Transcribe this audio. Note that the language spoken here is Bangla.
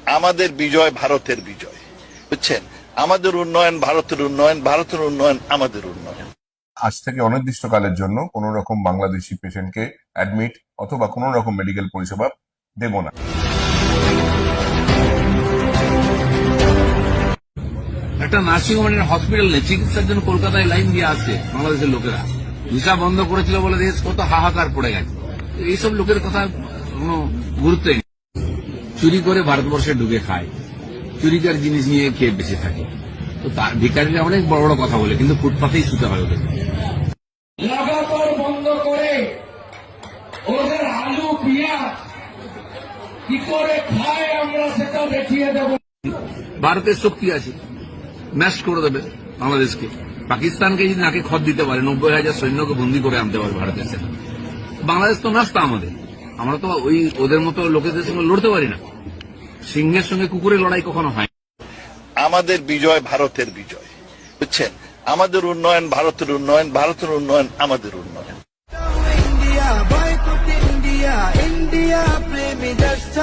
আমাদের বিজয় ভারতের বিজয়, বুঝছেন? আমাদের উন্নয়ন ভারতের উন্নয়ন, ভারতের উন্নয়ন আমাদের উন্নয়ন। আজ থেকে অনির্দিষ্টকালের জন্য কোনো রকম বাংলাদেশি পেশেন্টকে অ্যাডমিট অথবা কোনো রকম মেডিকেল পরিষেবা দেব না। একটা নার্সিং হোম হসপিটাল নেই, চিকিৎসার জন্য কলকাতায় লাইন দিয়ে আসছে বাংলাদেশের লোকেরা। ভিসা বন্ধ করেছিল বলে দেশ কত হাহাকার পড়ে গেছে। এইসব লোকের কথা কোনো গুরুত্বই নেই। চুরি করে ভারতবর্ষে ঢুকে খায়, চুরিকার জিনিস নিয়ে খেয়ে বেঁচে থাকে। তো তার ভিকারীরা অনেক বড় বড় কথা বলে, কিন্তু ফুটপাতেই শুতে হয় ওদের। লাগাতার বন্ধ করে ওদের আলু পেঁয়াজ কি করে খায় আমরা সেটা দেখিয়ে দেব। ভারতের শক্তি আছে, ম্যাশ করে দেবে বাংলাদেশকে। পাকিস্তানকে যদি নাকে খত দিতে পারে, 90,000 সৈন্যকে বন্দী করে আনতে পারে ভারতের সেনা। বাংলাদেশ তো নাস্তা আমাদের, আমরা তো ওই ওদের মতো লোকেদের সঙ্গে লড়তে পারি না। সিংহের সঙ্গে কুকুরের লড়াই কখনো হয়। আমাদের বিজয় ভারতের বিজয়, বুঝছেন? আমাদের উন্নয়ন ভারতের উন্নয়ন, ভারতের উন্নয়ন আমাদের উন্নয়ন। India, boycott India, India, play me just